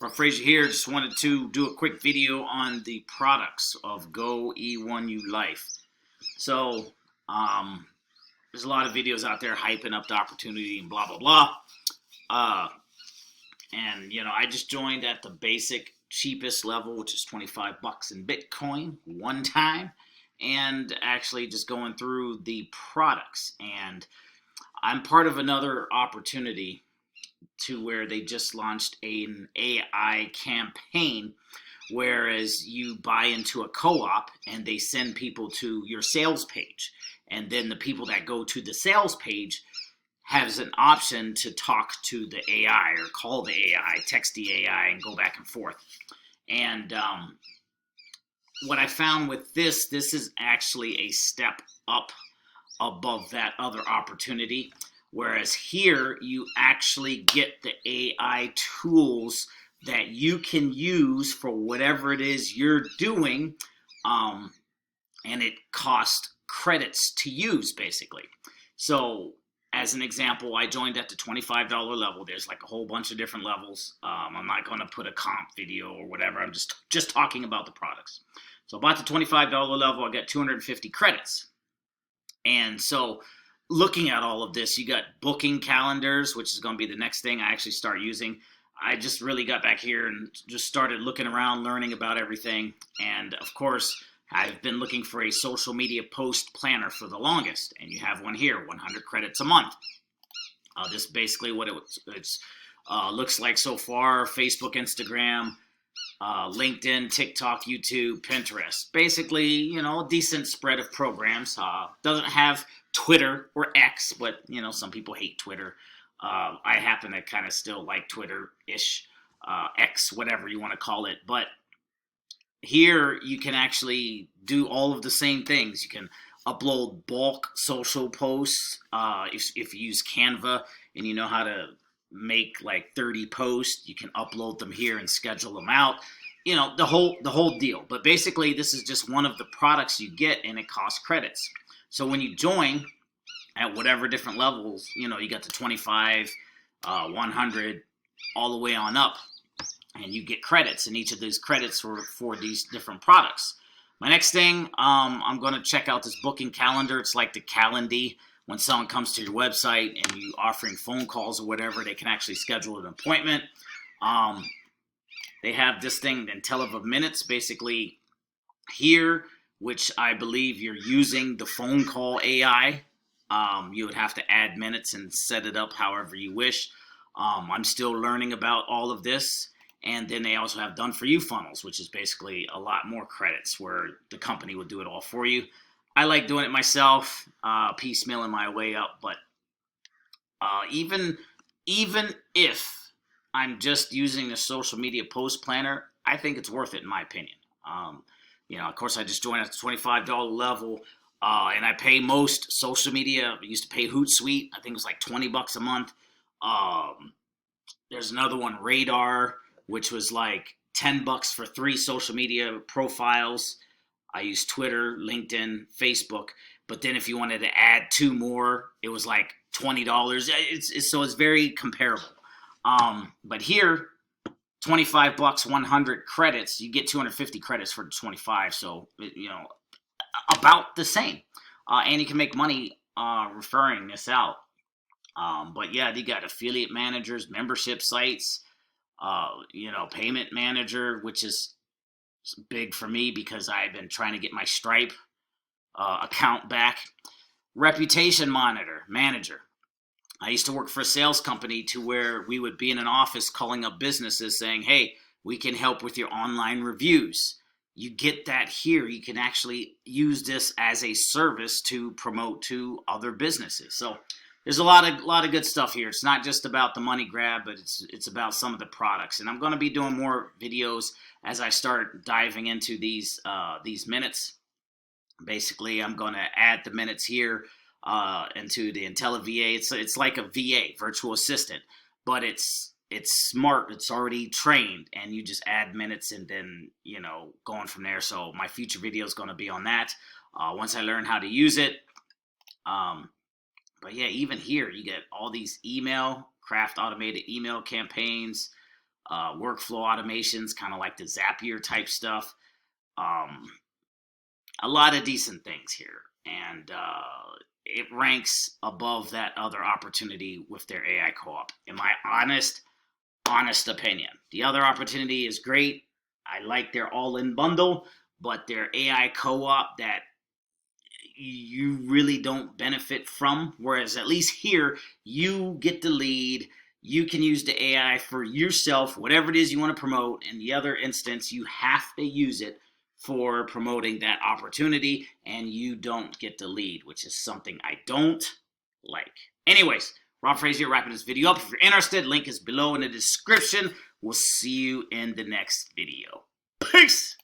Fraser here. Just wanted to do a quick video on the products of Go E1U Life. So, there's a lot of videos out there hyping up the opportunity and blah blah blah. I just joined at the basic cheapest level, which is 25 bucks in Bitcoin one time, and actually just going through the products. And I'm part of another opportunity to where they just launched an AI campaign, whereas you buy into a co-op and they send people to your sales page, and then the people that go to the sales page has an option to talk to the AI or call the AI, text the AI, and go back and forth. And what I found with this is actually a step up above that other opportunity. Whereas here, you actually get the AI tools that you can use for whatever it is you're doing, and it costs credits to use, basically. So, as an example, I joined at the $25 level. There's like a whole bunch of different levels. I'm not going to put a comp video or whatever. I'm just talking about the products. So, about the $25 level, I got 250 credits. And so, looking at all of this, you got booking calendars, which is going to be the next thing I actually start using. I just really got back here and just started looking around, learning about everything. And of course, I've been looking for a social media post planner for the longest. And you have one here, 100 credits a month. This is basically what it looks like so far. Facebook, Instagram, LinkedIn, TikTok, YouTube, Pinterest. Basically, a decent spread of programs. Doesn't have Twitter or X, but some people hate Twitter. I happen to kind of still like Twitter-ish, X, whatever you want to call it. But here you can actually do all of the same things. You can upload bulk social posts if you use Canva and you know how to make like 30 posts. You can upload them here and schedule them out. The whole deal. But basically, this is just one of the products you get, and it costs credits. So when you join at whatever different levels, you got the 25, 100, all the way on up, and you get credits, and each of these credits for these different products. My next thing, I'm going to check out this booking calendar. It's like the Calendly. When someone comes to your website and you offering phone calls or whatever, they can actually schedule an appointment. They have this thing, IntelliVa Minutes, basically here, which I believe you're using the phone call AI. You would have to add minutes and set it up however you wish. I'm still learning about all of this. And then they also have done for you funnels, which is basically a lot more credits where the company would do it all for you. I like doing it myself, piecemealing my way up. But even if I'm just using a social media post planner, I think it's worth it in my opinion. Of course, I just joined at the $25 level, and I pay most social media. I used to pay Hootsuite. I think it was like 20 bucks a month. There's another one, Radar, which was like 10 bucks for 3 social media profiles. I used Twitter, LinkedIn, Facebook. But then if you wanted to add 2 more, it was like $20. So it's very comparable. But here, 25 bucks, 100 credits, you get 250 credits for 25. So, about the same. And you can make money referring this out. But yeah, you got affiliate managers, membership sites, payment manager, which is big for me because I've been trying to get my Stripe account back. Reputation manager. I used to work for a sales company to where we would be in an office calling up businesses saying, hey, we can help with your online reviews. You get that here. You can actually use this as a service to promote to other businesses. So there's a lot of good stuff here. It's not just about the money grab, but it's about some of the products. And I'm going to be doing more videos as I start diving into these minutes. Basically, I'm going to add the minutes here into the IntelliVA. It's like a VA, virtual assistant, but it's smart. It's already trained, and you just add minutes and then going from there. So my future video is going to be on that once I learn how to use it. But yeah, even here you get all these craft automated email campaigns, workflow automations, kind of like the Zapier type stuff. A lot of decent things here, and it ranks above that other opportunity with their AI co-op, in my honest opinion. The other opportunity is great. I like their all-in bundle, but their AI co-op that you really don't benefit from, whereas at least here you get the lead. You can use the AI for yourself, whatever it is you want to promote. In the other instance, you have to use it for promoting that opportunity, and you don't get the lead, which is something I don't like. Anyways, Rob Frazier wrapping this video up. If you're interested, link is below in the description. We'll see you in the next video. Peace!